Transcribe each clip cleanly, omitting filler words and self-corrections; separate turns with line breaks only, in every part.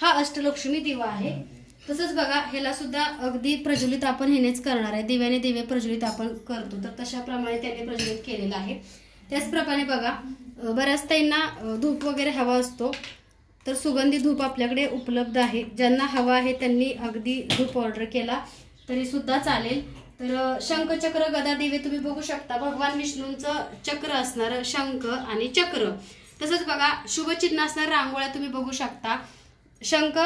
हा अष्टलक्ष्मी दिवा आहे। तसंच बघा ह्याला सुद्धा अगदी प्रज्वलित आपण ह्यानेच करणार आहे, दिव्याने दिवे प्रज्वलित आपण करतो, तर तशाप्रमाणे त्याने प्रज्वलित केलेला आहे। त्याचप्रमाणे बघा बऱ्याच ताईंना धूप वगैरे हवा असतो, तर सुगंधी धूप आपल्याकडे उपलब्ध आहे। ज्यांना हवा आहे त्यांनी अगदी धूप ऑर्डर केला तरी सुद्धा चालेल। तर शंख चक्र गदा दिवे तुम्ही बघू शकता, भगवान विष्णूंचं चक्र असणार शंख आणि चक्र। तसंच बघा शुभचिन्ह असणार रांगोळ्या तुम्ही बघू शकता, शंख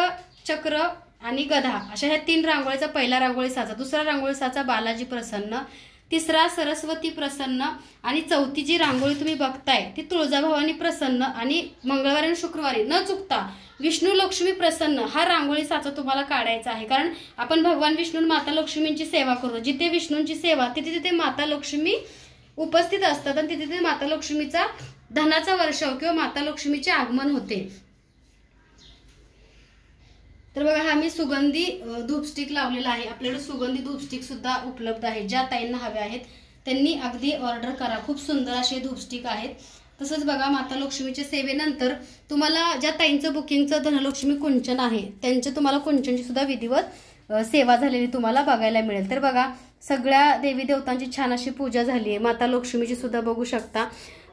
चक्र आणि गदा अशा ह्या 3 रांगोळीचा पहिला रांगोळी साचा, दुसरा रांगोळी साचा बालाजी प्रसन्न, तिसरा सरस्वती प्रसन्न आणि चौथी जी रांगोळी तुम्ही बघताय ती तुळजाभवानी प्रसन्न आणि मंगळवारी आणि शुक्रवारी न चुकता विष्णू लक्ष्मी प्रसन्न हा रांगोळी साचा तुम्हाला काढायचा आहे। कारण आपण भगवान विष्णू माता लक्ष्मींची सेवा करतो, जिथे विष्णूंची सेवा तिथे तिथे माता लक्ष्मी उपस्थित असतात आणि तिथे तिथे माता लक्ष्मीचा धनाचा वर्षाव किंवा माता लक्ष्मीचे आगमन होते। तर बघा हा मी सुगंधी धूपस्टिक लावलेला आहे, आपल्याकडे सुगंधी धूपस्टिक सुद्धा उपलब्ध आहे। ज्या ताईंना हवे आहेत त्यांनी अगदी ऑर्डर करा, खूप सुंदर असे धूपस्टिक आहेत। तसंच बघा माता लक्ष्मीच्या सेवेनंतर तुम्हाला ज्या ताईंचं बुकिंगचं धनलक्ष्मी कुंचन आहे त्यांचे तुम्हाला कुंचनची सुद्धा विधिवत सेवा झालेली तुम्हाला बघायला मिळेल। तर बघा सगळ्या देवी देवतांची छान अशी पूजा झाली आहे, माता लक्ष्मीची सुद्धा बघू शकता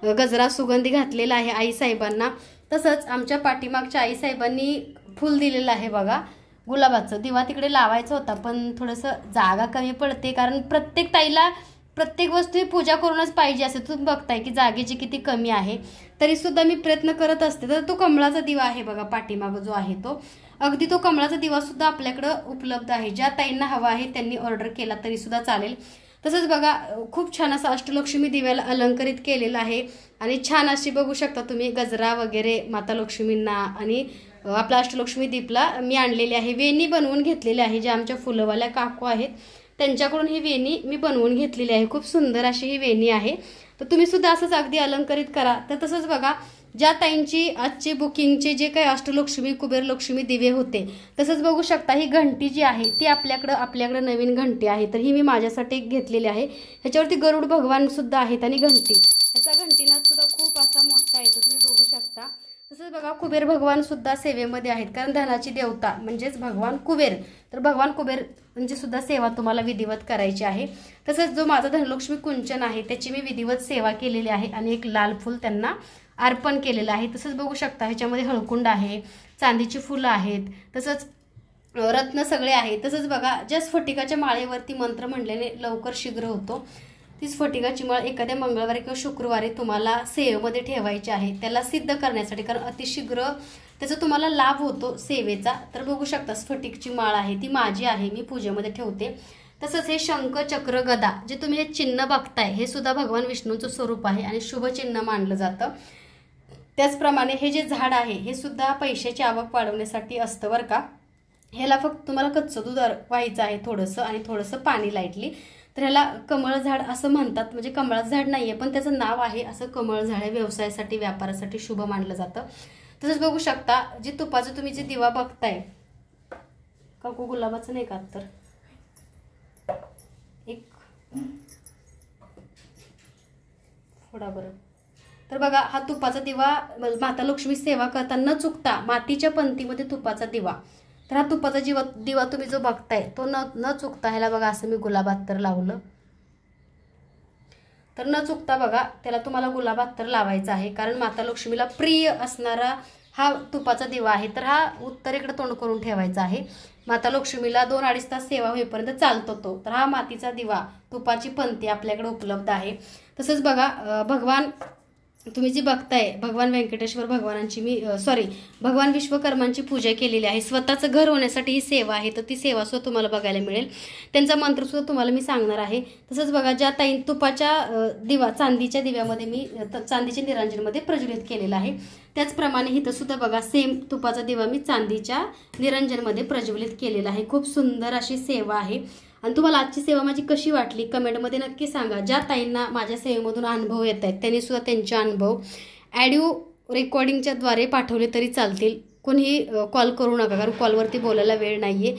गजरा सुगंधी घातलेला आहे आई साहेबांना। तसंच आमच्या पाठीमागच्या आई साहेबांनी फुल दिलेलं आहे बघा गुलाबाचं, दिवा तिकडे लावायचा होता पण थोडंसं जागा कमी पडते, कारण प्रत्येक ताईला प्रत्येक वस्तू पूजा करूनच पाहिजे असं तुम्ही बघताय की जागेची किती कमी आहे, तरी सुद्धा मी प्रयत्न करत असते। तर तो कमळाचा दिवा आहे बघा पाठीमाग जो आहे तो, अगदी तो कमळाचा दिवा सुद्धा आपल्याकडे उपलब्ध आहे। ज्या ताईंना हवा आहे त्यांनी ऑर्डर केला तरी सुद्धा चालेल। तसंच बघा खूप छान असं अष्टलक्ष्मी दिव्याला अलंकरित केलेलं आहे आणि छान अशी बघू शकता तुम्ही गजरा वगैरे माता लक्ष्मींना आणि आपला अष्टलक्ष्मी दीपला मी आणलेली आहे, वेणी बनवून घेतलेली आहे। ज्या आमच्या फुलवाल्या काकू आहेत त्यांच्याकडून ही वेणी मी बनवून घेतलेली आहे, खूप सुंदर अशी ही वेणी आहे। तर तुम्ही सुद्धा असंच अगदी अलंकरित करा। तर तसंच बघा ज्या ताईंची आजचे बुकिंगचे जे काही अष्टलक्ष्मी कुबेर लक्ष्मी दिवे होते, तसंच बघू शकता ही घंटी जी आहे ती आपल्याकडे नवीन घंटी आहे, तर ही मी माझ्यासाठी घेतलेली आहे। ह्याच्यावरती गरुड भगवान सुद्धा आहेत आणि घंटी, ह्याचा घंटीना सुद्धा खूप असा मोठा येतो तुम्ही बघू शकता। तसंच बघा कुबेर भगवान सुद्धा सेवेमध्ये आहेत, कारण धनाची देवता म्हणजेच भगवान कुबेर, तर भगवान कुबेर म्हणजे सुद्धा सेवा तुम्हाला विधिवत करायची आहे। तसंच जो माझा धनलक्ष्मी कुंचन आहे त्याची मी विधिवत सेवा केलेली आहे आणि एक लाल फूल त्यांना अर्पण केलेलं आहे। तसंच बघू शकता ह्याच्यामध्ये हळकुंड आहे, चांदीची फुलं आहेत, तसंच रत्न सगळे आहेत। तसंच बघा ज्या स्फटिकाच्या माळेवरती मंत्र म्हणलेले लवकर शीघ्र होतो, ती स्फटिकाची माळ एखाद्या मंगळवारी किंवा शुक्रवारी तुम्हाला सेवेमध्ये ठेवायची आहे, त्याला सिद्ध करण्यासाठी, कारण अतिशीघ्र त्याचा तुम्हाला लाभ होतो सेवेचा। तर बघू शकता स्फटिकची माळ आहे ती माझी आहे, मी पूजेमध्ये ठेवते। तसंच हे शंख चक्र गदा जे तुम्ही हे चिन्ह बघताय हे सुद्धा भगवान विष्णूंचं स्वरूप आहे आणि शुभ चिन्ह मानलं जातं। त्याचप्रमाणे हे जे झाड आहे हे सुद्धा पैशाची आवक वाढवण्यासाठी असतं बरं का। ह्याला फक्त तुम्हाला कच्चं दूध व्हायचं आहे थोडंसं आणि थोडंसं पाणी लाईटली, तर ह्याला कमळ झाड असं म्हणतात, म्हणजे कमळाचं झाड नाहीये पण त्याचं नाव आहे असं कमळ झाड आहे, व्यवसायासाठी व्यापारासाठी शुभ मानलं जातं। तसंच बघू शकता जे तुपाचं तुम्ही जे दिवा बघताय काकू गुलाबाचं नाही का, तर एक थोडा बरं, तर बघा हा तुपाचा दिवा माता लक्ष्मी सेवा करताना न चुकता मातीच्या पंथीमध्ये तुपाचा दिवा, तर हा तुपाचा दिवा तुम्ही जो बघताय तो न चुकता ह्याला बघा असं मी गुलाबात तर लावलं, तर न चुकता बघा त्याला तुम्हाला गुलाबात तर लावायचा आहे, कारण माता लक्ष्मीला प्रिय असणारा हा तुपाचा दिवा आहे। तर हा उत्तरेकडे तोंड करून ठेवायचा आहे, माता लक्ष्मीला 2-2.5 तास सेवा होईपर्यंत चालतो तो, तर हा मातीचा दिवा तुपाची पंथी आपल्याकडे उपलब्ध आहे। तसंच बघा भगवान तुम्ही जी बघताय भगवान व्यंकटेश्वर भगवानांची मी भगवान विश्वकर्मांची पूजा केलेली आहे, स्वतःचं घर होण्यासाठी ही सेवा आहे, तर ती सेवा सुद्धा तुम्हाला बघायला मिळेल, त्यांचा मंत्र सुद्धा तुम्हाला मी सांगणार आहे। तसंच बघा ज्या ताई तुपाच्या दिवा चांदीच्या दिव्यामध्ये मी चांदीच्या निरांजनमध्ये प्रज्वलित केलेला आहे, त्याचप्रमाणे इथं सुद्धा बघा सेम तुपाचा दिवा मी चांदीच्या निरंजनमध्ये प्रज्वलित केलेला आहे। खूप सुंदर अशी सेवा आहे आणि तुम्हाला आजची सेवा माझी कशी वाटली कमेंटमध्ये नक्की सांगा। ज्या ताईंना माझ्या सेवेमधून अनुभव येत आहेत त्यांनी सुद्धा त्यांचे अनुभव ऑडिओ रेकॉर्डिंगच्या द्वारे पाठवले तरी चालतील, कोणीही कॉल करू नका, कारण कॉलवरती बोलायला वेळ नाहीये।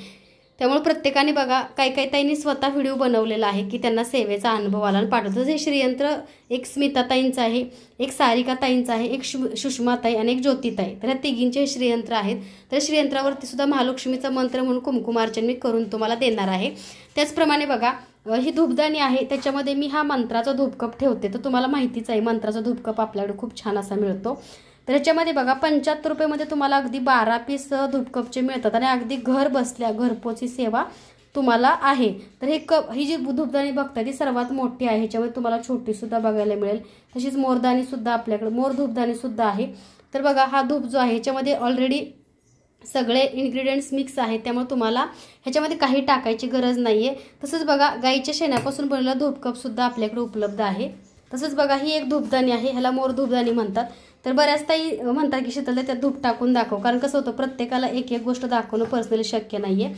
त्यामुळे प्रत्येकाने बघा, काही ताईंनी स्वतः व्हिडिओ बनवलेला आहे की त्यांना सेवेचा अनुभव आला आणि पाठवतो. हे श्रीयंत्र एक स्मिताताईंचं आहे, एक सारिकाताईंचं आहे, एक सुषमाताई आणि एक ज्योतिताई. तर या तिघींचे हे श्रीयंत्र आहेत. तर श्रीयंत्रावरती सुद्धा महालक्ष्मीचा मंत्र म्हणून कुंकुमार्चन मी करून तुम्हाला देणार आहे. त्याचप्रमाणे बघा, ही धूपदाणी आहे, त्याच्यामध्ये मी हा मंत्राचा धूपकप ठेवते. तर तुम्हाला माहितीच आहे मंत्राचा धूपकप आपल्याकडे खूप छान असा मिळतो. तर ह्याच्यामध्ये बघा 75 रुपयेमध्ये तुम्हाला अगदी 12 पीस धूपकपचे मिळतात आणि अगदी घर बसल्या घरपोची सेवा तुम्हाला आहे. तर ही जी धूपदाणी बघताय ती सर्वात मोठी आहे. ह्याच्यामध्ये तुम्हाला छोटीसुद्धा बघायला मिळेल. तशीच मोरदाणीसुद्धा आपल्याकडे मोर धूपदाणीसुद्धा आहे. तर बघा, हा धूप जो आहे ह्याच्यामध्ये ऑलरेडी सगळे इन्ग्रेडियंट्स मिक्स आहेत, त्यामुळे तुम्हाला ह्याच्यामध्ये काही टाकायची गरज नाही आहे. तसंच बघा, गाईच्या शेणापासून बनवलेला धूपकपसुद्धा आपल्याकडे उपलब्ध आहे. तसंच बघा, ही एक धूपदाणी आहे, ह्याला मोर धूपदाणी म्हणतात. तर बऱ्याच ताई म्हणतात की शीतल त्यात धूप टाकून दाखव, कारण कसं होतं प्रत्येकाला एक गोष्ट दाखवणं पर्सनली शक्य नाही आहे.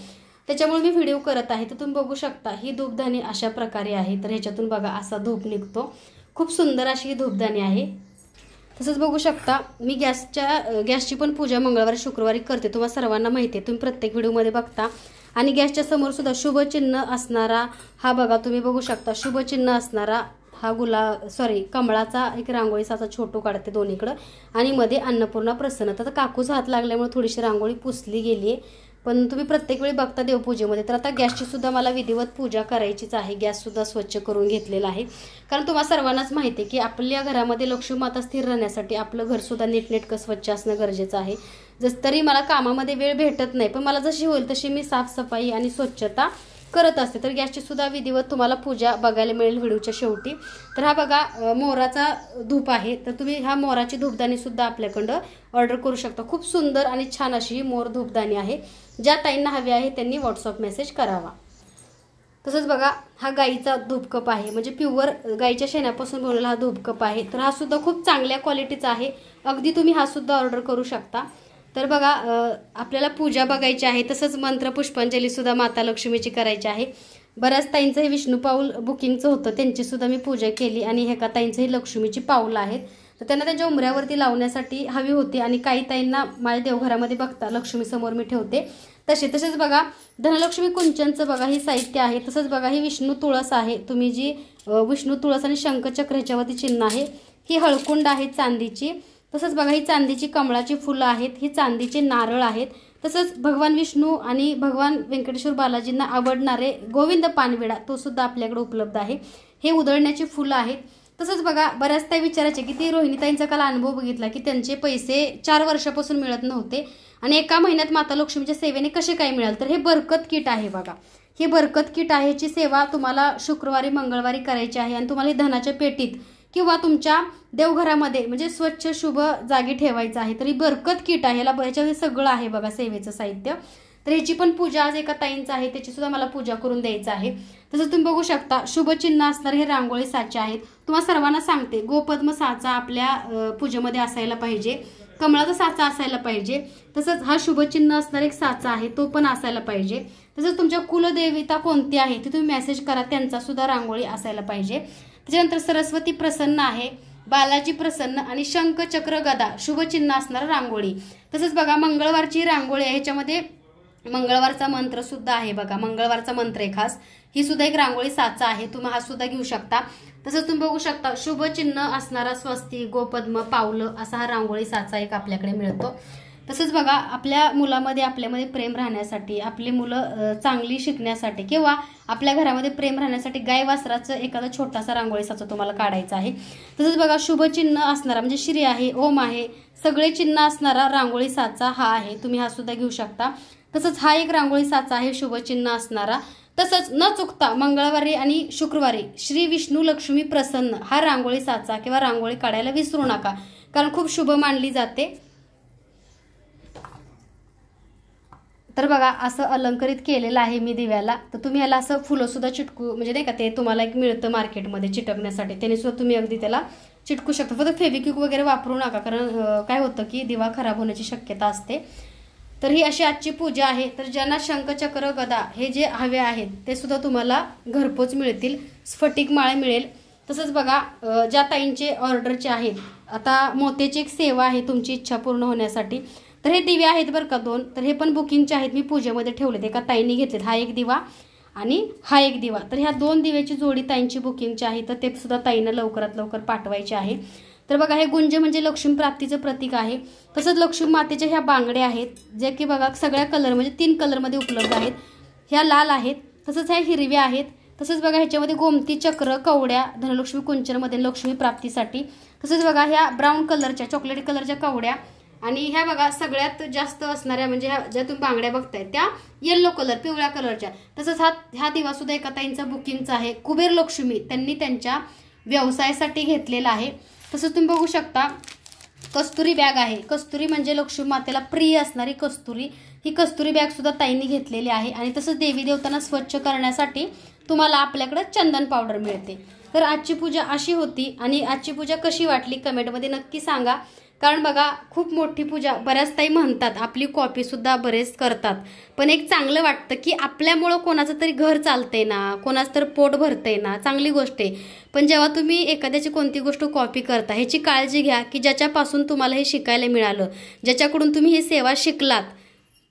त्याच्यामुळे मी व्हिडिओ करत आहे. तर तुम्ही बघू शकता ही धूपदाणी अशा प्रकारे आहे. तर ह्याच्यातून बघा असा धूप निघतो. खूप सुंदर अशी ही धूपदाणी आहे. तसंच बघू शकता, मी गॅसची पण पूजा मंगळवारी शुक्रवारी करते. तुम्हाला सर्वांना माहिती आहे, तुम्ही प्रत्येक व्हिडिओमध्ये बघता. आणि गॅसच्या समोर सुद्धा शुभचिन्ह असणारा हा बघा, तुम्ही बघू शकता शुभचिन्ह असणारा हा कमळाचा एक रांगोळी साचा छोटू काढते दोन्हीकडं आणि मध्ये अन्नपूर्णा प्रसन्नता. तर काकूचा हात लागल्यामुळे थोडीशी रांगोळी पुसली गेली आहे, पण तुम्ही प्रत्येक वेळी बघता देवपूजेमध्ये. तर आता गॅसची सुद्धा मला विधिवत पूजा करायचीच आहे. गॅससुद्धा स्वच्छ करून घेतलेला आहे, कारण तुम्हाला सर्वांनाच माहिती आहे की आपल्या घरामध्ये लक्ष्मी माता स्थिर राहण्यासाठी आपलं घरसुद्धा नीटनेटकं स्वच्छ असणं गरजेचं आहे. तरी मला कामामध्ये वेळ भेटत नाही, पण मला जशी होईल तशी मी साफसफाई आणि स्वच्छता करत असते. तर गॅसची सुद्धा विधिवत तुम्हाला पूजा बघायला मिळेल व्हिडिओच्या शेवटी. तर हा बघा, मोराचा धूप आहे. तर तुम्ही हा मोराची धूपदाणी सुद्धा आपल्याकडं ऑर्डर करू शकता. खूप सुंदर आणि छान अशी ही मोर धूपदाणी आहे. ज्या ताईंना हवी आहे त्यांनी व्हॉट्सअप मेसेज करावा. तसंच बघा, हा गाईचा धूपकप आहे, म्हणजे प्युअर गाईच्या शेणापासून बनवलेला हा धूपकप आहे. तर हा सुद्धा खूप चांगल्या क्वालिटीचा आहे. अगदी तुम्ही हा सुद्धा ऑर्डर करू शकता. तर बघा, आपल्याला पूजा बघायची आहे. तसंच मंत्र पुष्पांजली सुद्धा माता लक्ष्मीची करायची आहे. बऱ्याच ताईंचं हे विष्णू पाऊल बुकिंगचं होतं, त्यांची सुद्धा मी पूजा केली. आणि एका ताईंचं ही लक्ष्मीची पाऊलं आहेत, तर त्यांना त्यांच्या उमऱ्यावरती लावण्यासाठी हवी होती. आणि काही ताईंना माझ्या देवघरामध्ये बघता लक्ष्मी समोर मी ठेवते तसेच बघा, धनलक्ष्मी कुंचनचं बघा ही साहित्य आहे. तसंच बघा, ही विष्णू तुळस आहे. तुम्ही जी विष्णू तुळस आणि शंखचक्र ह्याच्यावरती चिन्ह आहे. ही हळकुंड आहे चांदीची. तसंच बघा, ही चांदीची कमळाची फुलं आहेत. ही चांदीचे नारळ आहेत. तसंच भगवान विष्णू आणि भगवान व्यंकटेश्वर बालाजींना आवडणारे गोविंद पानविडा तो सुद्धा आपल्याकडे उपलब्ध आहे. हे उधळण्याची फुलं आहेत. तसंच बघा, बऱ्याच ताई विचारायचे की ती रोहिणीताईंचा काल अनुभव बघितला की त्यांचे पैसे 4 वर्षापासून मिळत नव्हते आणि एका महिन्यात माता लक्ष्मीच्या सेवेने कसे काय मिळाल. तर हे बरकत किट आहे बघा, ही बरकत किट आहे. ह्याची सेवा तुम्हाला शुक्रवारी मंगळवारी करायची आहे आणि तुम्हाला ही धनाच्या पेटीत किंवा तुमच्या देवघरामध्ये म्हणजे स्वच्छ शुभ जागी ठेवायचं आहे. तर ही बरकत किट आहे, ह्याच्यामध्ये सगळं आहे बघा सेवेचं साहित्य. तर ह्याची पण पूजा आज एका ताईंचं आहे, त्याची सुद्धा मला पूजा करून द्यायचं आहे. तसंच तुम्ही बघू शकता, शुभचिन्ह असणारे हे रांगोळी साचे आहेत. तुम्हाला सर्वांना सांगते, गोपद्म साचा आपल्या पूजेमध्ये असायला पाहिजे, कमळाचा साचा असायला पाहिजे. तसंच हा शुभचिन्ह असणारा एक साचा आहे, तो पण असायला पाहिजे. तसंच तुमच्या कुलदेवता कोणती आहे ती तुम्ही मेसेज करा, त्यांचा सुद्धा रांगोळी असायला पाहिजे. त्याच्यानंतर सरस्वती प्रसन्न आहे, बालाजी प्रसन्न आणि शंख चक्र गदा शुभचिन्ह असणारा रांगोळी. तसंच बघा, मंगळवारची रांगोळी आहे, ह्याच्यामध्ये मंगळवारचा मंत्र सुद्धा आहे बघा, मंगळवारचा मंत्र आहे खास. ही सुद्धा एक रांगोळी साचा आहे, तुम्ही हा सुद्धा घेऊ शकता. तसंच तुम्ही बघू शकता, शुभचिन्ह असणारा स्वस्ती गोपद्म पावलं असा हा रांगोळी साचा एक आपल्याकडे मिळतो. तसंच बघा, आपल्या मुलामध्ये आपल्यामध्ये प्रेम राहण्यासाठी, आपली मुलं चांगली शिकण्यासाठी किंवा आपल्या घरामध्ये प्रेम राहण्यासाठी गाय वासराचं एखादा छोटासा रांगोळी साचा तुम्हाला काढायचा आहे. तसंच बघा, शुभचिन्ह असणारा म्हणजे श्री आहे, ओम आहे, सगळे चिन्ह असणारा रांगोळी साचा हा आहे, तुम्ही हा सुद्धा घेऊ शकता. तसंच हा एक रांगोळी साचा आहे शुभचिन्ह असणारा. तसंच न चुकता मंगळवारी आणि शुक्रवारी श्री विष्णू लक्ष्मी प्रसन्न हा रांगोळी साचा किंवा रांगोळी काढायला विसरू नका, कारण खूप शुभ मानली जाते. तर बघा, असं अलंकरित केलेलं आहे मी दिव्याला. तर तुम्ही ह्याला असं फुलं सुद्धा चिटकू, म्हणजे नाही का ते तुम्हाला एक मिळतं मार्केटमध्ये चिटकण्यासाठी, त्याने सुद्धा तुम्ही अगदी त्याला चिटकू शकता. फक्त फेविक्विक वगैरे वापरू नका, कारण काय होतं की दिवा खराब होण्याची शक्यता असते. तर ही अशी आजची पूजा आहे. तर ज्यांना शंखचक्र गदा हे जे हवे आहेत ते सुद्धा तुम्हाला घरपोच मिळतील, स्फटिक माळ मिळेल. तसंच बघा, ज्या ताईंचे ऑर्डरचे आहेत, आता मोत्याची एक सेवा आहे तुमची इच्छा पूर्ण होण्यासाठी. तर हे दिवे आहेत बरं का 2, तर हे पण बुकिंगचे आहेत, मी पूजेमध्ये ठेवलेत, एका ताईंनी घेतलेत, हा एक दिवा आणि हा एक दिवा. तर ह्या 2 दिव्याची जोडी ताईंची बुकिंगची आहे, तर ते सुद्धा ताईंना लवकरात लवकर पाठवायचे आहे. तर बघा हे गुंज म्हणजे लक्ष्मी प्राप्तीचं प्रतीक आहे. तसंच लक्ष्मी मातेच्या ह्या बांगड्या आहेत, जे की बघा सगळ्या कलर म्हणजे 3 कलरमध्ये उपलब्ध आहेत. ह्या लाल आहेत, तसंच ह्या हिरव्या आहेत. तसंच बघा ह्याच्यामध्ये गोमती चक्र, कवड्या धनलक्ष्मी कुंचनमध्ये लक्ष्मी प्राप्तीसाठी. तसंच बघा ह्या ब्राऊन कलरच्या, चॉकलेट कलरच्या कवड्या. आणि ह्या बघा सगळ्यात जास्त असणाऱ्या म्हणजे ह्या ज्या तुम्ही बांगड्या बघताय त्या येलो कलर, पिवळ्या कलरच्या. तसंच हा दिवा सुद्धा एका ताईंचा बुकिंगचा आहे. कुबेर लक्ष्मी त्यांनी त्यांच्या व्यवसायासाठी घेतलेला आहे. तसंच तुम्ही बघू शकता कस्तुरी बॅग आहे. कस्तुरी म्हणजे लक्ष्मी मातेला प्रिय असणारी कस्तुरी, ही कस्तुरी बॅग सुद्धा ताईंनी घेतलेली आहे. आणि तसंच देवी देवतांना स्वच्छ करण्यासाठी तुम्हाला आपल्याकडे चंदन पावडर मिळते. तर आजची पूजा अशी होती आणि आजची पूजा कशी वाटली कमेंटमध्ये नक्की सांगा. कारण बघा खूप मोठी पूजा बऱ्याच ताई म्हणतात, आपली कॉपी सुद्धा बरेच करतात, पण एक चांगलं वाटतं की आपल्यामुळं कोणाचं तरी घर चालतंय ना, कोणाचं तर पोट भरतंय ना, चांगली गोष्ट आहे. पण जेव्हा तुम्ही एखाद्याची कोणती गोष्ट कॉपी करता ह्याची काळजी घ्या की ज्याच्यापासून तुम्हाला हे शिकायला मिळालं, ज्याच्याकडून तुम्ही ही सेवा शिकलात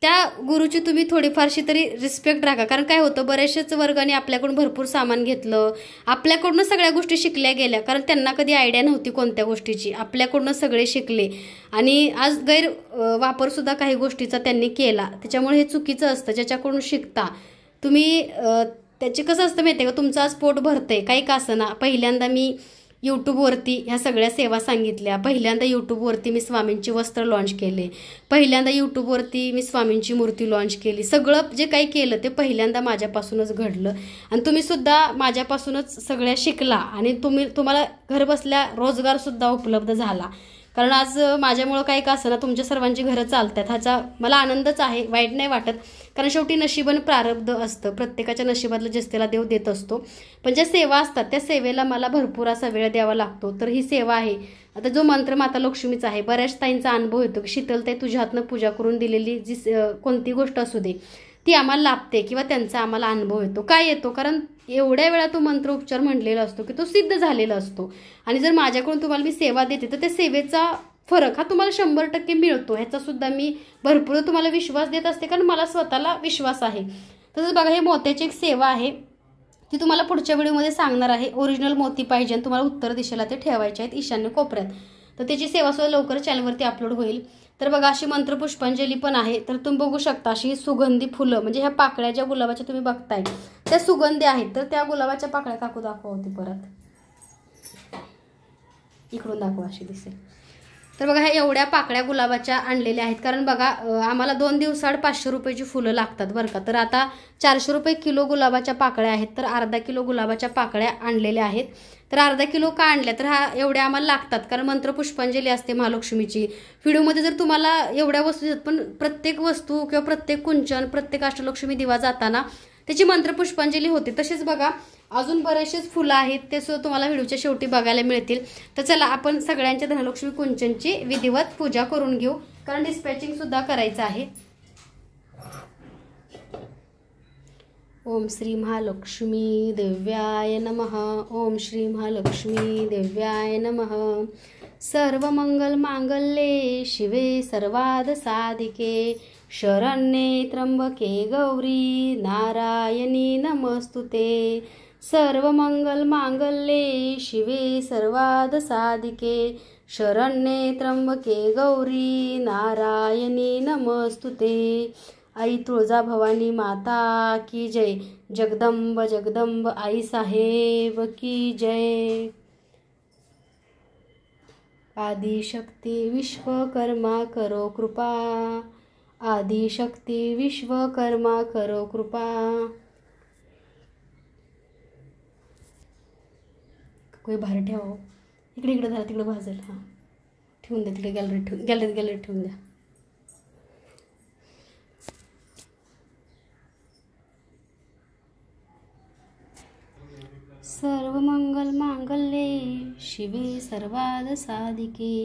त्या गुरुची तुम्ही थोडीफारशी तरी रिस्पेक्ट राखा. कारण काय होतं, बरेचसेच वर्गाने आपल्याकडून भरपूर सामान घेतलं, आपल्याकडून सगळ्या गोष्टी शिकल्या गेल्या, कारण त्यांना कधी आयडिया नव्हती कोणत्या गोष्टीची, आपल्याकडून सगळे शिकले आणि आज गैरवापरसुद्धा काही गोष्टीचा त्यांनी केला. त्याच्यामुळे हे चुकीचं असतं. ज्याच्याकडून शिकता तुम्ही त्याचे कसं असतं माहिती आहे का, तुमचं आज पोट भरतंय काही का असना. पहिल्यांदा मी यूट्यूबवरती ह्या सगळ्या सेवा सांगितल्या, पहिल्यांदा यूट्यूबवरती मी स्वामींची वस्त्र लॉन्च केले, पहिल्यांदा यूट्यूबवरती मी स्वामींची मूर्ती लॉन्च केली. सगळं जे काही केलं ते पहिल्यांदा माझ्यापासूनच घडलं आणि तुम्हीसुद्धा माझ्यापासूनच सगळ्या शिकला आणि तुम्हाला घरबसल्या रोजगारसुद्धा उपलब्ध झाला. कारण आज माझ्यामुळं काही का असं ना तुमच्या सर्वांची घरं चालतात, ह्याचा मला आनंदच आहे, वाईट नाही वाटत. कारण शेवटी नशिबानं प्रारब्ध असतं, प्रत्येकाच्या नशिबातलं जस्तेला देव देत असतो. पण ज्या सेवा असतात त्या सेवेला मला भरपूर असा वेळ द्यावा लागतो. तर ही सेवा आहे, आता जो मंत्र माता लक्ष्मीचा आहे, बऱ्याच ताईंचा अनुभव येतो की शीतलताई तुझ्या हातनं पूजा करून दिलेली जी कोणती गोष्ट असू दे ती आम्हाला लाभते किंवा त्यांचा आम्हाला अनुभव येतो. काय येतो, कारण एवढ्या वेळा तो मंत्र उपचार म्हणलेला असतो की तो सिद्ध झालेला असतो. आणि जर माझ्याकडून तुम्हाला मी सेवा देते तर त्या सेवेचा फरक हा तुम्हाला 100% मिळतो. ह्याचा सुद्धा मी भरपूर तुम्हाला विश्वास देत असते, कारण मला स्वतःला विश्वास आहे. तसंच बघा हे मोत्याची एक सेवा आहे, ती तुम्हाला पुढच्या व्हिडिओमध्ये सांगणार आहे. ओरिजिनल मोती पाहिजे आणि तुम्हाला उत्तर दिशेला ते ठेवायचे आहेत ईशान्य कोपऱ्यात. तर त्याची सेवा सुद्धा लवकर चॅनलवरती अपलोड होईल. तर बघा अशी मंत्र पुष्पांजली पण आहे. तर तुम्ही बघू शकता अशी सुगंधी फुलं म्हणजे ह्या पाकळ्या ज्या गुलाबाच्या तुम्ही बघताय त्या सुगंधी आहेत. तर त्या गुलाबाच्या पाकळ्या काकू दाखवा होती, परत इकडून दाखवा अशी दिसेल. तर बघा ह्या एवढ्या पाकळ्या गुलाबाच्या आणलेल्या आहेत, कारण बघा आम्हाला 2 दिवसाआड 500 रुपयाची फुलं लागतात बरं का. तर आता 400 रुपये किलो गुलाबाच्या पाकळ्या आहेत, तर अर्धा किलो गुलाबाच्या पाकळ्या आणलेल्या आहेत. तर अर्धा किलो का आणल्या, तर हा एवढ्या आम्हाला लागतात, कारण मंत्र पुष्पांजली असते महालक्ष्मीची. व्हिडिओमध्ये जर तुम्हाला एवढ्या वस्तू देतात, पण प्रत्येक वस्तू किंवा प्रत्येक कुंचन, प्रत्येक अष्टलक्ष्मी दिवा जाताना त्याची मंत्र पुष्पांजली होते. तसेच बघा अजून बरेचसेच फुलं आहेत, ते सुद्धा तुम्हाला व्हिडिओच्या शेवटी बघायला मिळतील. तर चला आपण सगळ्यांच्या धनलक्ष्मी कुंचनची विधिवत पूजा करून घेऊ, कारण डिस्पॅचिंग सुद्धा करायचं आहे. ओम श्री महालक्ष्मी देव्याय नमः. ओम श्री महालक्ष्मी देव्याय नमः. सर्व मंगल मांगल्ये शिवे सर्वाद साधिके शरण्ये त्र्यंबके गौरी नारायणी नमस्तुते. सर्व मंगल मांगल्ये शिवे सर्वाद साधिके शरण्ये त्र्यंबके गौरी नारायणी नमस्तुते. आई तुळजा भवानी माता की जय. जगदंब जगदंब आई साहेब की जय. आदिशक्ती विश्वकर्मा करो कृपा. आदिशक्ती विश्वकर्मा करो कृपा. कोई बाहेर ठेवा, इकडे झाला तिकडे भाजेल. हां ठेवून द्या तिकडे, गॅलरीत ठेवून द्या. सर्व मंगल मांगल्ये शिवे सर्वाद साधिके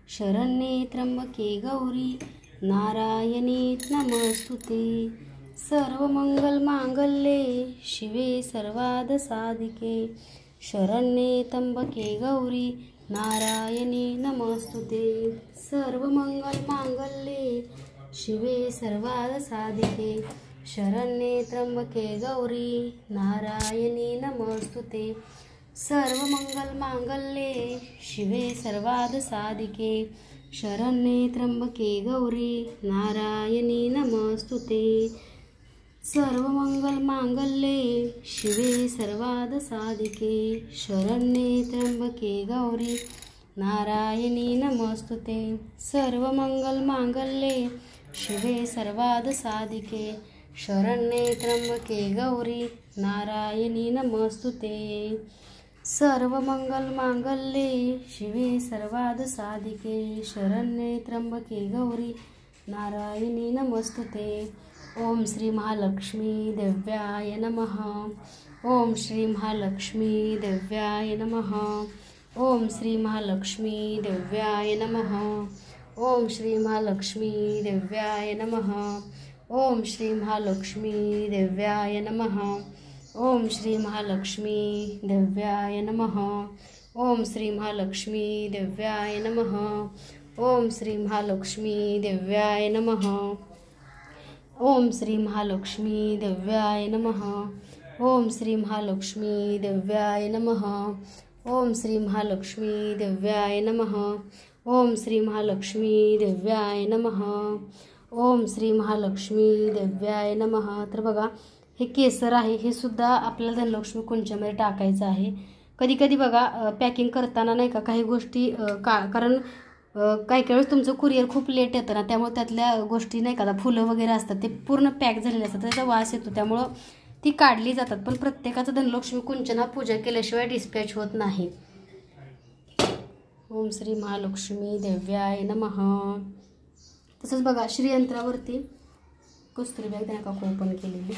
शरण्ये त्र्यंबके गौरी नारायणी नमस्तुते. सर्व मंगल मांगल्ये शिवे सर्वाद साधिके शरण्ये त्र्यंबके गौरी नारायणी नमस्तुते. सर्व मंगल मांगल्ये शिवे सर्वार्थसाधिके शरण्ये त्र्यंबके गौरी नारायणी नमोस्तुते सर्वमंगलमांगल्ये शिवे सर्वार्थसाधिके शरण्ये त्र्यंबके गौरी नारायणी नमोस्तुते सर्वमंगलमांगल्ये शिवे सर्वार्थसाधिके शरण्ये त्र्यंबके गौरी नारायणी नमोस्तुते सर्वमंगलमांगल्ये शिवे सर्वार्थसाधिके शरण्ये त्र्यंबके गौरी नारायणी नमोस्तुते सर्वमंगलमांगल्ये शिवे सर्वार्थसाधिके शरण्ये त्र्यंबके गौरी नारायणी नमोस्तुते ओम श्री महालक्ष्मी देव्याय नमः ओम श्री महालक्ष्मी देव्याय नमः ओम श्री महालक्ष्मी देव्याय नमः ओम श्री महालक्ष्मी देव्याय नमः ओम श्री महालक्ष्मी देव्याय नमः ओम श्री महालक्ष्मी देव्याय नमः ओम श्री महालक्ष्मी देव्याय नमः ओम श्री महालक्ष्मी देव्याय नमः ओम श्री महालक्ष्मी देव्याय नमः ओम श्री महालक्ष्मी देव्याय नमः ओम श्री महालक्ष्मी देव्याय नमः ओम श्री महालक्ष्मी देव्याय नमः ओम श्री महालक्ष्मी देव्याय नमः। तर बघा हे केसर आहे, हे सुद्धा आपल्याला धनलक्ष्मी कुंच्यामध्ये टाकायचं आहे। कधी कधी बघा पॅकिंग करताना नाही का काही गोष्टी कारण काही वेळेस तुमचं कुरिअर खूप लेट येतं ना, त्यामुळे त्यातल्या गोष्टी नाही का फुलं वगैरे असतात ते पूर्ण पॅक झालेले असतात, त्याचा वास येतो, त्यामुळं ती काढली जातात। पण प्रत्येकाचं धनलक्ष्मी कुंचन हा पूजा केल्याशिवाय डिस्पॅच होत नाही। ओम श्री महालक्ष्मी देव्याय नमः। तसंच बघा श्रीयंत्रावरती कस्तुरी बॅग त्यांना काकू ओपन केलेली,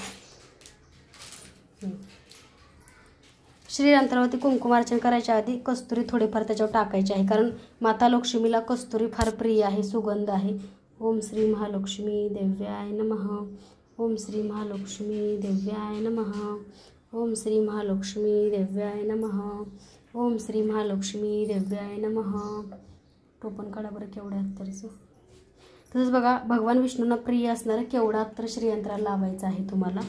श्रीयंत्रावरती कुंकुमार्चन करायच्या आधी कस्तुरी थोडीफार त्याच्यावर टाकायची आहे, कारण माता लक्ष्मीला कस्तुरी फार प्रिय आहे, सुगंध आहे। ओम श्री महालक्ष्मी देव्याय नमः ओम श्री महालक्ष्मी देव्याय नमः ओम श्री महालक्ष्मी देव्याय नमः ओम श्री महालक्ष्मी देव्याय नमः। टोपण काढा बरं केवढ्या अत्तरचं। तसंच बघा भगवान विष्णूंना प्रिय असणारं केवढा अत्तर श्रीयंत्राला लावायचं आहे तुम्हाला,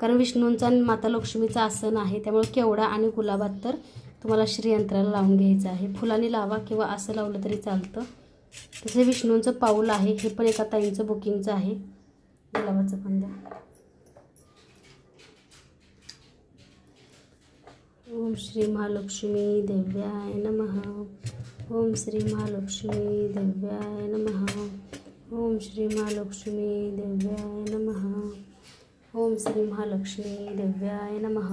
कारण विष्णूंचा आणि माता लक्ष्मीचा आसन आहे, त्यामुळे केवढा आणि गुलाब अत्तर तुम्हाला श्रीयंत्राला लावून घ्यायचं आहे। फुलांनी लावा किंवा असं लावलं तरी चालतं। तसे विष्णूंचं पाऊल आहे, हे पण एका ताईंचं बुकिंगचं आहे, गुलाबाचं पण द्या। ओम श्री महालक्ष्मी देव्याय नमः ओम श्री महालक्ष्मी देव्याय नमः ओम श्री महालक्ष्मी देव्याय नमः ओम श्री महालक्ष्मी देव्याय नमः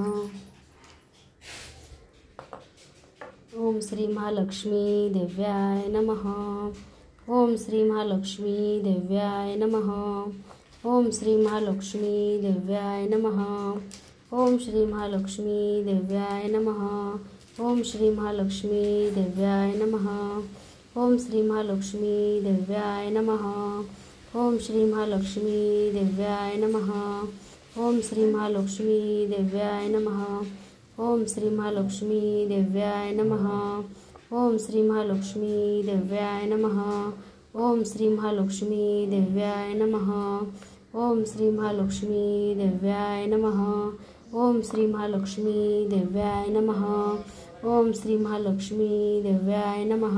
ओम श्री महालक्ष्मी देव्याय नमः ओम श्री महालक्ष्मी देव्याय नमः ओम श्री महालक्ष्मी देव्याय नमः ओम श्री महालक्ष्मी देव्याय नमः ओम श्री महालक्ष्मी देव्याय नमः ओम श्री महालक्ष्मी देव्याय नमः ओम श्री महालक्ष्मी देव्याय नमः ओम श्री महालक्ष्मी देव्याय नमः ओम श्री महालक्ष्मी देव्याय नमः ओम श्री महालक्ष्मी देव्याय नमः ओम श्री महालक्ष्मी देव्याय नमः ओम श्री महालक्ष्मी देव्याय नमः ओम श्री महालक्ष्मी देव्याय नमः ओम श्री महालक्ष्मी देव्याय नमः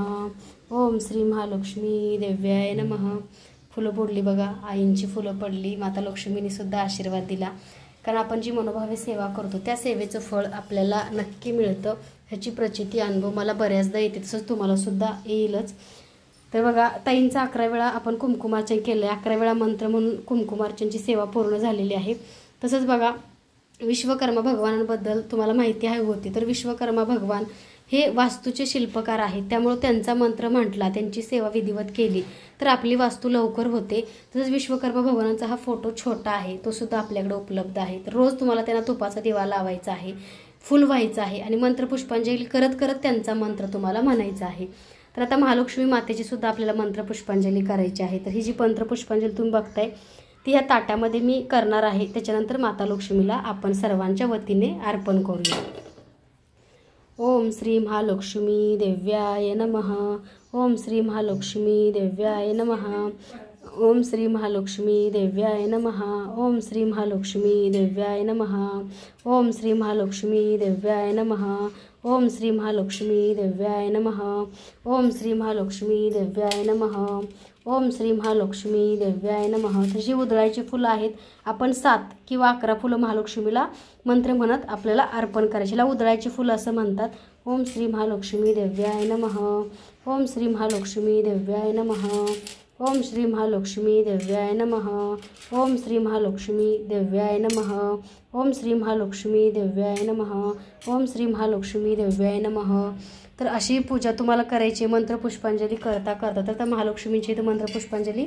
ओम श्री महालक्ष्मी देव्याय नमः। फुलं पडली बघा, आईंची फुलं पडली, माता लक्ष्मीने सुद्धा आशीर्वाद दिला, कारण आपण जी मनोभावे सेवा करतो त्या सेवेचं फळ आपल्याला नक्की मिळतं, ह्याची प्रचिती अनुभव मला बऱ्याचदा येते, तसंच तुम्हाला सुद्धा येईलच। तर बघा ताईंचं 11 वेळा आपण कुंकुमार्चन केलं आहे, 11 वेळा मंत्र म्हणून कुंकुमार्चनची सेवा पूर्ण झालेली आहे। तसंच बघा विश्वकर्मा भगवानांबद्दल तुम्हाला माहिती हवी होती, तर विश्वकर्मा भगवान हे वास्तूचे शिल्पकार आहेत, त्यामुळे त्यांचा मंत्र म्हटला, त्यांची सेवा विधिवत केली तर आपली वास्तू लवकर होते। तसंच विश्वकर्मा भगवानांचा हा फोटो छोटा आहे, तो सुद्धा आपल्याकडे उपलब्ध आहे। तर रोज तुम्हाला त्यांना तुपाचा दिवा लावायचा आहे, फुल व्हायचं आहे आणि मंत्रपुष्पांजली करत करत त्यांचा मंत्र तुम्हाला म्हणायचा आहे। तर आता महालक्ष्मी मातेची सुद्धा आपल्याला मंत्रपुष्पांजली करायची आहे। तर ही जी मंत्रपुष्पांजली तुम्ही बघताय ती या ताटामध्ये मी करणार आहे, त्याच्यानंतर माता लक्ष्मीला आपण सर्वांच्या वतीने अर्पण करूया। ओम श्री महालक्ष्मी देव्याय नमः ओम श्री महालक्ष्मी देव्याय नमः ओम श्री महालक्ष्मी देव्याय नमः. ओम श्री महालक्ष्मी देव्याय नमः. ओम श्री महालक्ष्मी देव्याय नमः. ओम श्री महालक्ष्मी देव्याय नमः. ओम श्री महालक्ष्मी देव्याय नमः. ओम श्री महालक्ष्मी देव्याय नमः. तशी उधळायची फुलं आहेत. आपण 7 किंवा 11 फुलं महालक्ष्मीला मंत्र म्हणत आपल्याला अर्पण करायची. हिला उधळायची फुलं असं म्हणतात. ओम श्री महालक्ष्मी देव्याय नमः. ओम श्री महालक्ष्मी देव्याय नमः. ओम श्री महालक्ष्मी देव्याय नमः. ओम श्री महालक्ष्मी देव्याय नमः. ओम श्री महालक्ष्मी देव्याय नमः. ओम श्री महालक्ष्मी देव्याय नमः. तर अशी पूजा तुम्हाला करायची. मंत्रपुष्पांजली करता करता तर महालक्ष्मीची इथं मंत्रपुष्पांजली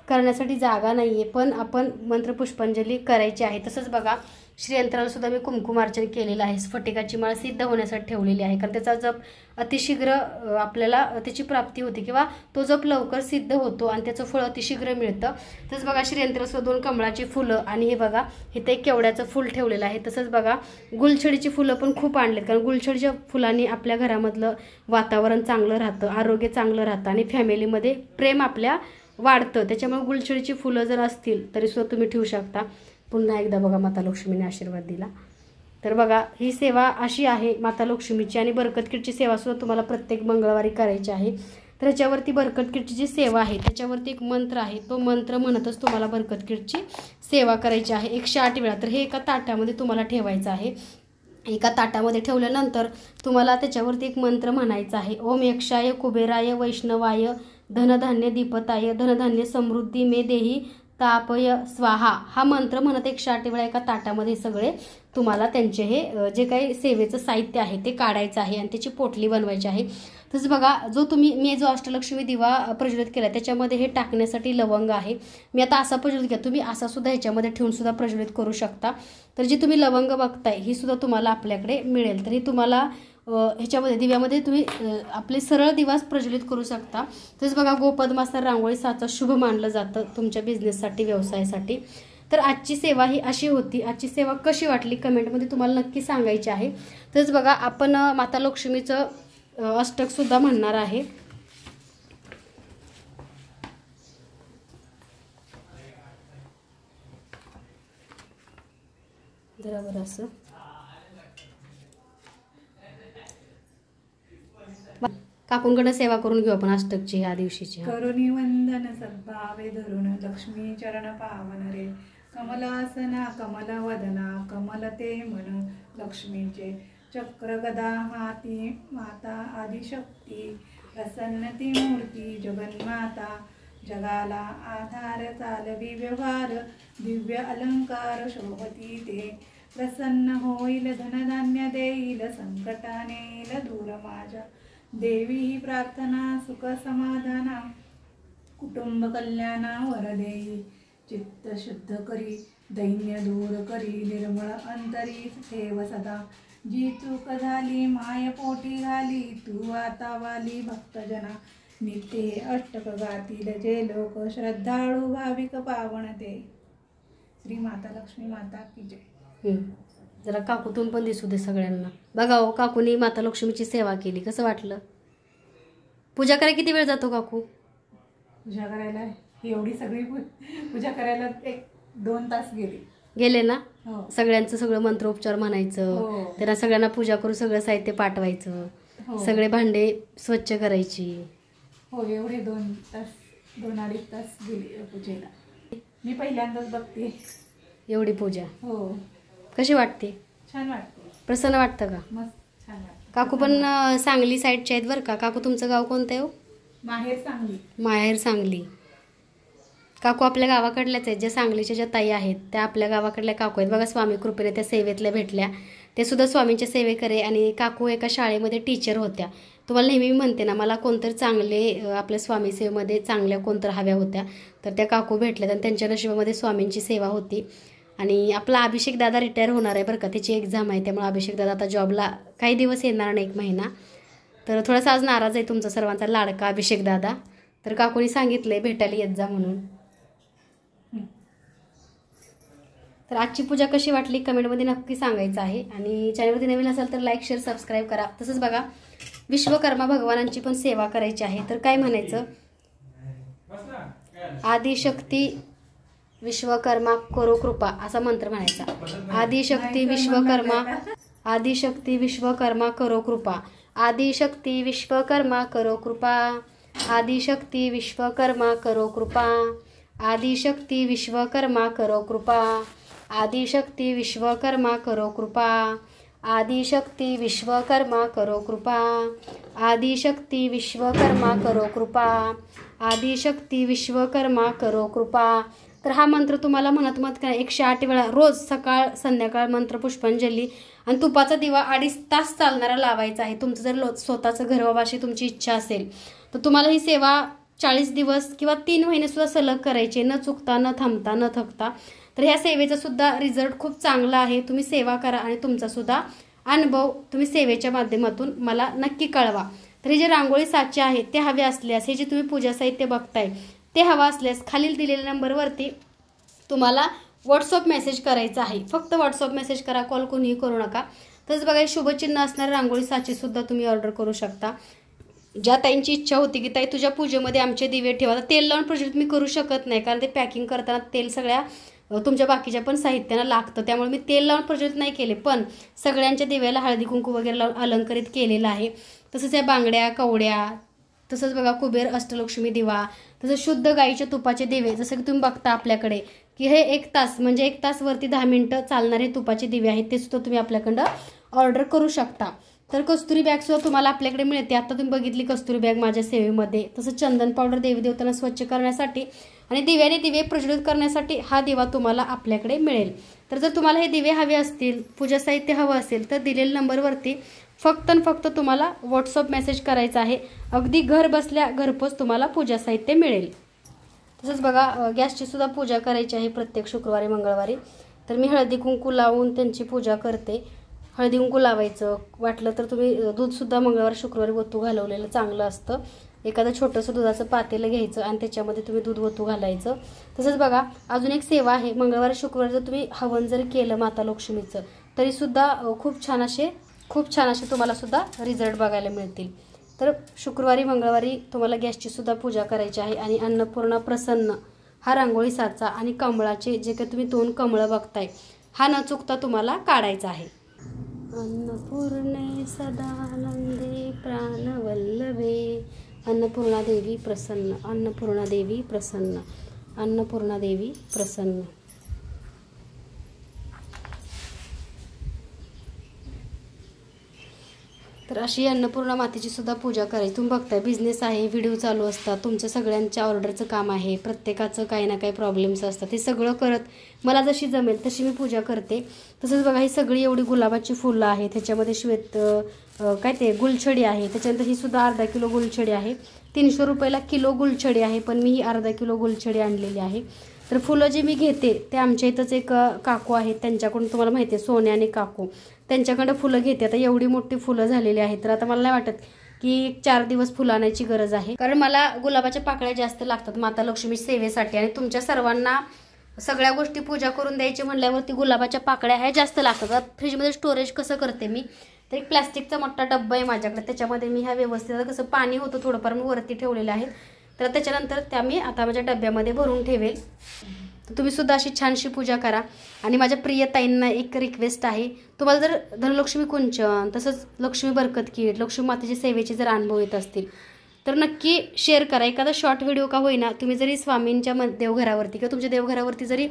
करण्यासाठी जागा नाही आहे, पण आपण मंत्रपुष्पांजली करायची आहे. तसंच बघा श्रीयंत्राला सुद्धा मी कुंकुमार्चन केलेलं आहे. स्फटिकाची माळ सिद्ध होण्यासाठी ठेवलेली आहे, कारण त्याचा जप अतिशीघ्र आपल्याला त्याची प्राप्ती होते किंवा तो जप लवकर सिद्ध होतो आणि त्याचं फळ अतिशीघ्र मिळतं. तसंच बघा श्रीयंत्रासुद्धा 2 कमळाची फुलं आणि हे बघा इथे एक केवड्याचं फूल ठेवलेलं आहे. तसंच बघा गुलछडीची फुलं पण खूप आणलेत, कारण गुलछडीच्या फुलांनी आपल्या घरामधलं वातावरण चांगलं राहतं, आरोग्य चांगलं राहतं आणि फॅमिलीमध्ये प्रेम आपल्या वाढतं. त्याच्यामुळे गुलछडीची फुलं जर असतील तरीसुद्धा तुम्ही ठेवू शकता. पुन्हा एकदा बघा माता लक्ष्मीने आशीर्वाद दिला. तर बघा ही सेवा अशी आहे माता लक्ष्मीची. आणि बरकत किटची सेवासुद्धा तुम्हाला प्रत्येक मंगळवारी करायची आहे. तर ह्याच्यावरती बरकत किटची जी सेवा आहे त्याच्यावरती एक मंत्र आहे, तो मंत्र म्हणतच तुम्हाला बरकत किटची सेवा करायची आहे 108 वेळा. तर हे एका ताटामध्ये तुम्हाला ठेवायचं आहे. एका ताटामध्ये ठेवल्यानंतर तुम्हाला त्याच्यावरती एक मंत्र म्हणायचा आहे. ओम यक्षाय कुबेराय वैष्णवाय धनधान्य दीपताय धनधान्य समृद्धी मे देही तापय स्वाहा. हा मंत्र म्हणत 108 वेळा एका ताटामध्ये सगळे तुम्हाला त्यांचे हे जे काही सेवेचं साहित्य आहे ते काढायचं आहे आणि त्याची पोटली बनवायची आहे. तसंच बघा मी जो अष्टलक्ष्मी दिवा प्रज्वलित केला त्याच्यामध्ये हे टाकण्यासाठी लवंग आहे. मी आता असा प्रज्वलित केला, तुम्ही असा सुद्धा ह्याच्यामध्ये ठेवून सुद्धा प्रज्वलित करू शकता. तर जी तुम्ही लवंग बघताय ही सुद्धा तुम्हाला आपल्याकडे मिळेल. तर ही तुम्हाला ह्याच्यामध्ये दिव्यामध्ये तुम्ही आपले सरळ दिवास प्रज्वलित करू शकता. तसंच बघा गोपद्मास्तर रांगोळी साचा शुभ मानलं जातं तुमच्या बिझनेससाठी व्यवसायासाठी. तर आजची सेवा ही अशी होती. आजची सेवा कशी वाटली कमेंटमध्ये तुम्हाला नक्की सांगायची आहे. तसंच बघा आपण माता लक्ष्मीचं अष्टकसुद्धा म्हणणार आहे. जरा बरं असं काकूंकडे सेवा करून घेऊ आपण अष्टकची ह्या दिवशीची.
करुणी वंदन सद्भावे धरुण लक्ष्मी चरण पावन रे कमलासना कमलवदना कमलते मन लक्ष्मीचे चक्र गदा हाती माता आदिशक्ती प्रसन्नती मूर्ती जगन्माता जगाला आधार चालवी व्यवहार दिव्य अलंकार शोभती ते प्रसन्न होईल धनधान्य देईल संकटा नेईल दूर माझ्या देवी ही प्रार्थना सुख समाधाना कुटुंब कल्याणा वर देई चित्त शुद्ध करी दैन्य दूर करी निर्मळ अंतरी ठेव सदा जी चूक झाली माय पोटी घाली तू आता वाली भक्तजना नित्य अष्टक गातील जे लोक श्रद्धाळू भाविक पावन ते. श्री माता लक्ष्मी माता की जय.
जरा काकूतून पण दिसू दे सगळ्यांना. बघा हो काकूनी माता लक्ष्मीची सेवा केली, कसं वाटलं? पूजा करायला किती वेळ जातो काकू?
पूजा करायला एवढी सगळी पूजा करायला 1-2 तास
गेले ना. सगळ्यांचं सगळं मंत्रोपचार म्हणायचं, त्यांना सगळ्यांना पूजा करून सगळं साहित्य पाठवायचं, सगळे भांडे स्वच्छ करायची.
हो एवढे 2-2.5 तास गेले पूजेला. मी पहिल्यांदाच बघते
एवढी पूजा.
हो.
कशी वाटते?
छान वाटते.
प्रसन्न वाटतं का?
मस्त छान वाटतं.
काकू पण सांगली साईडचे आहेत बरं का. काकू तुमचं गाव कोणतं आहे हो?
माहेर सांगली.
माहेर सांगली. काकू आपल्या गावाकडल्याच आहेत. ज्या सांगलीच्या ज्या ताई आहेत त्या आपल्या गावाकडल्या काकू आहेत बघा. स्वामी कृपेने त्या सेवेतल्या भेटल्या. ते सुद्धा स्वामींच्या सेवेकरे आणि काकू एका शाळेमध्ये टीचर होत्या. तुम्हाला नेहमी म्हणते ना मला कोणतरी चांगले आपल्या स्वामी सेवेमध्ये चांगल्या कोणतरी हव्या होत्या, तर त्या काकू भेटल्यात आणि त्यांच्या नशिबामध्ये स्वामींची सेवा होती. आणि आपला अभिषेक दादा रिटायर होणार आहे बरं का, त्याची एक्झाम आहे, त्यामुळे अभिषेक दादा आता जॉबला काही दिवस येणार नाही, 1 महिना. तर थोडासा आज नाराज आहे तुमचा सर्वांचा लाडका अभिषेक दादा. तर काकूनी सांगितलंय भेटायला येत जा म्हणून. तर आजची पूजा कशी वाटली कमेंटमध्ये नक्की सांगायचं आहे. आणि चॅनलवरती नवीन असाल तर लाईक शेअर सबस्क्राईब करा. तसंच बघा विश्वकर्मा भगवानांची पण सेवा करायची आहे. तर काय म्हणायचं? आदिशक्ती विश्वकर्मा करो कृपा असा मंत्र म्हणायचा। आदिशक्ती विश्वकर्मा, आदिशक्ती विश्वकर्मा करो कृपा, आदिशक्ती विश्वकर्मा करो कृपा, आदिशक्ती विश्वकर्मा करो कृपा, आदिशक्ती विश्वकर्मा करो कृपा, आदिशक्ती विश्वकर्मा करो कृपा, आदिशक्ती विश्वकर्मा करो कृपा, आदिशक्ती विश्वकर्मा करो कृपा, आदिशक्ती विश्वकर्मा करो कृपा। तर हा मंत्र तुम्हाला म्हणत करा 108 वेळा रोज, सकाळ संध्याकाळ मंत्र पुष्पांजली आणि तुपाचा दिवा 2.5 तास चालणारा लावायचा आहे। तुमचं जर स्वतःचं घर बाबा अशी तुमची इच्छा असेल तर तुम्हाला ही सेवा 40 दिवस किंवा 3 महिने सुद्धा सलग करायचे, न चुकता, न थांबता, न थकता। तर ह्या सेवेचा सुद्धा रिझल्ट खूप चांगला आहे। तुम्ही सेवा करा आणि तुमचा सुद्धा अनुभव तुम्ही सेवेच्या माध्यमातून मला नक्की कळवा। तर हे जे रांगोळी साचे आहेत ते हवे असल्यास, हे जे तुम्ही पूजा साहित्य बघताय ते हवा असल्यास खालील दिलेल्या नंबरवरती तुम्हाला व्हॉट्सअप मेसेज करायचा आहे। फक्त व्हॉट्सअप मेसेज करा, कॉल कोणीही करू नका। तसंच बघा शुभचिन्ह असणारे रांगोळी साचे सुद्धा तुम्ही ऑर्डर करू शकता। ज्या ताईंची इच्छा होती की ताई तुझ्या पूजेमध्ये आमचे दिवे ठेवा, तर तेल लावून प्रोजेक्ट मी करू शकत नाही, कारण ते पॅकिंग करताना तेल सगळ्या तुमच्या बाकीच्या पण साहित्याला लागतं, त्यामुळे मी तेल लावून प्रोजेक्ट नाही केले, पण सगळ्यांच्या दिव्याला हळदी कुंकू वगैरे लावून अलंकरित केलेलं आहे। तसंच या बांगड्या, कवड्या, तसंच बघा कुबेर अष्टलक्ष्मी दिवा, तसंच शुद्ध गाईच्या तुपाचे दिवे, जसं की तुम्ही बघता आपल्याकडे की हे 1 तास म्हणजे 1 तास वरती 10 मिनिटं चालणारे तुपाचे दिवे आहेत, ते सुद्धा तुम्ही आपल्याकडं ऑर्डर करू शकता। तर कस्तुरी बॅग सुद्धा तुम्हाला आपल्याकडे मिळते। आता तुम्ही बघितली कस्तुरी बॅग माझ्या सेवेमध्ये। तसंच चंदन पावडर देवी देवतांना स्वच्छ करण्यासाठी आणि दिव्याने दिवे प्रज्वलित करण्यासाठी हा दिवा तुम्हाला आपल्याकडे मिळेल। तर जर तुम्हाला हे दिवे हवे असतील, पूजा साहित्य हवं असेल, तर दिलेल्या नंबरवरती फक्त आणि फक्त तुम्हाला व्हॉट्सअप मेसेज करायचा आहे। अगदी घर बसल्या घरपोच तुम्हाला पूजा साहित्य मिळेल। तसंच बघा गॅसची सुद्धा पूजा करायची आहे प्रत्येक शुक्रवारी मंगळवारी। तर मी हळदी कुंकू लावून त्यांची पूजा करते। हळदी कुंकू लावायचं, वाटलं तर तुम्ही दूधसुद्धा मंगळवार शुक्रवारी वतू घालवलेलं चांगलं असतं। एखादं छोटंसं दुधाचं पातेलं घ्यायचं आणि त्याच्यामध्ये तुम्ही दूध वतू घालायचं। तसंच बघा अजून एक सेवा आहे, मंगळवारी शुक्रवारी जर तुम्ही हवन जर केलं माता लक्ष्मीचं तरीसुद्धा खूप छान असे तुम्हाला सुद्धा रिझल्ट बघायला मिळतील। तर शुक्रवारी मंगळवारी तुम्हाला गॅसची सुद्धा पूजा करायची आहे। आणि अन्नपूर्णा प्रसन्न हा रांगोळी साचा आणि कमळाचे जे काही तुम्ही 2 कमळं बघताय हा न चुकता तुम्हाला काढायचा आहे। अन्नपूर्णे सदानंदे प्राणवल्लभे, अन्नपूर्णा देवी प्रसन्न, अन्नपूर्णा देवी प्रसन्न, अन्नपूर्णा देवी प्रसन्न। तर अशी अन्नपूर्णा मातेची सुद्धा पूजा करायची। तुम्ही बघताय बिझनेस आहे, व्हिडिओ चालू असतात, तुमच्या सगळ्यांच्या ऑर्डरचं काम आहे, प्रत्येकाचं काही ना काही प्रॉब्लेम्स असतात, हे सगळं करत मला जशी जमेल तशी मी पूजा करते। तसंच बघा ही सगळी एवढी गुलाबाची फुलं आहेत, त्याच्यामध्ये गुलछडी आहे, त्याच्यानंतर ही सुद्धा अर्धा किलो गुलछडी आहे। 300 रुपयाला किलो गुलछडी आहे, पण मी ही अर्धा किलो गुलछडी आणलेली आहे। तर फुलं जे मी घेते ते आमच्या इथंच एक काकू आहेत, त्यांच्याकडून तुम्हाला माहिती आहे सोन्या आणि काकू, त्यांच्याकडं फुलं घेते। आता एवढी मोठी फुलं झालेली आहेत, तर आता मला नाही वाटत की 4 दिवस फुलं आणायची गरज आहे, कारण मला गुलाबाच्या पाकळ्या जास्त लागतात माता लक्ष्मी सेवेसाठी। आणि तुमच्या सर्वांना सगळ्या गोष्टी पूजा करून द्यायची म्हणल्यावरती गुलाबाच्या पाकळ्या ह्या जास्त लागतात। फ्रीजमध्ये स्टोरेज कसं करते मी, तर एक प्लास्टिकचा मोठा डब्बा आहे माझ्याकडे, त्याच्यामध्ये मी ह्या व्यवस्थित कसं पाणी होतं थोडंफार मी वरती ठेवलेले आहेत, तर त्याच्यानंतर त्या मी आता माझ्या डब्यामध्ये भरून ठेवेल। तुम्ही सुद्धा अशी छानशी पूजा करा। आणि माझ्या प्रिय ताईंना एक रिक्वेस्ट आहे, तुम्हाला जर धनलक्ष्मी कुंचन, तसंच लक्ष्मी बरकत किट, लक्ष्मी मातेच्या सेवेचे जर अनुभव येत असतील तर नक्की शेअर करा। एखादा शॉर्ट व्हिडिओ का होईना, तुम्ही जरी स्वामींच्या देवघरावरती किंवा तुमच्या देवघरावरती जरी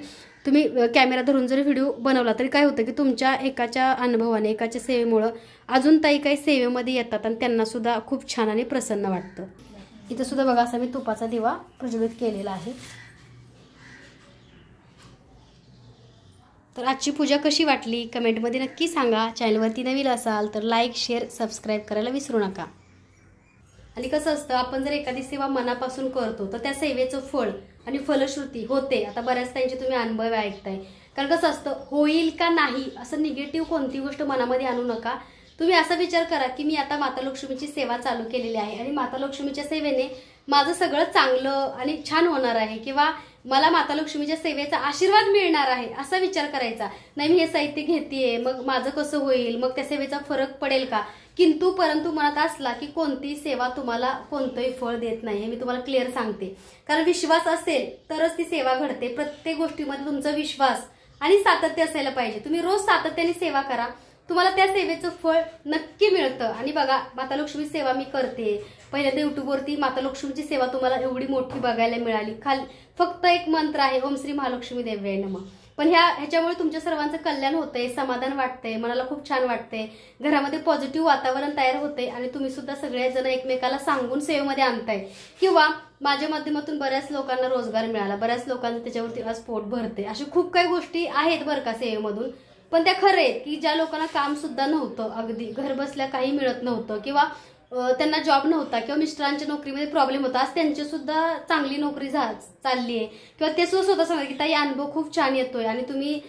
तुम्ही कॅमेरा धरून जरी व्हिडिओ बनवला तरी काय होतं की तुमच्या एकाच्या अनुभवाने, एकाच्या सेवेमुळं अजून ताई काही सेवेमध्ये येतात आणि त्यांना सुद्धा खूप छान आणि प्रसन्न वाटतं। इथं सुद्धा बघा असा मी तुपाचा दिवा प्रज्वलित केलेला आहे। तर आजची पूजा कशी वाटली कमेंटमध्ये नक्की सांगा। चॅनलवरती नवीन असाल तर लाईक, शेअर, सबस्क्राईब करायला विसरू नका। आणि कसं असतं, आपण जर एखादी सेवा मनापासून करतो तर त्या सेवेचं फळ आणि फलश्रुती होते। आता बऱ्याच त्यांचे तुम्ही अनुभव ऐकताय, कारण कसं असतं होईल का नाही असं निगेटिव्ह कोणती गोष्ट मनामध्ये आणू नका। तुम्ही असा विचार करा की मी आता माता लक्ष्मीची सेवा चालू केलेली आहे आणि माता लक्ष्मीच्या सेवेने माझं सगळं चांगलं आणि छान होणार आहे, किंवा मला माता लक्ष्मीच्या सेवेचा आशीर्वाद मिळणार आहे असा विचार करायचा. नाही मी हे साहित्य घेतेय मग माझं कसं होईल, मग त्या सेवेचा फरक पडेल का. किंतु परंतु मनात असला की कोणतीही सेवा तुम्हाला कोणतंही फळ देत नाही, हे मी तुम्हाला क्लिअर सांगते. कारण विश्वास असेल तरच ती सेवा घडते. प्रत्येक गोष्टीमध्ये तुमचा विश्वास आणि सातत्य असायला पाहिजे. तुम्ही रोज सातत्याने सेवा करा, तुम्हाला त्या सेवेचं फळ नक्की मिळतं. आणि बघा माता लक्ष्मी सेवा मी करते, पहिल्यांदा युट्यूबवरती माता लक्ष्मीची सेवा तुम्हाला एवढी मोठी बघायला मिळाली. फक्त एक मंत्र आहे, ओम श्री महालक्ष्मी देव्यै नमः. पण ह्याच्यामुळे तुमच्या सर्वांचं कल्याण होतंय, समाधान वाटतंय, मनाला खूप छान वाटतंय, घरामध्ये पॉझिटिव्ह वातावरण तयार होते आणि तुम्ही सुद्धा सगळेजण एकमेकाला सांगून सेवेमध्ये आणताय. किंवा माझ्या माध्यमातून बऱ्याच लोकांना रोजगार मिळाला, बऱ्याच लोकांना त्याच्यावरती आज पोट भरते. अशा खूप काही गोष्टी आहेत बरं का सेवेमधून. पण त्या खरं आहेत की ज्या लोकांना काम सुद्धा नव्हतं, अगदी घर बसल्या काही मिळत नव्हतं किंवा त्यांना जॉब नव्हता किंवा मिस्टरांच्या नोकरीमध्ये प्रॉब्लेम होता, आज त्यांची सुद्धा चांगली नोकरी चालली आहे. किंवा ते सुद्धा स्वतः सांगतात की ताई अनुभव खूप छान येतोय आणि तुम्ही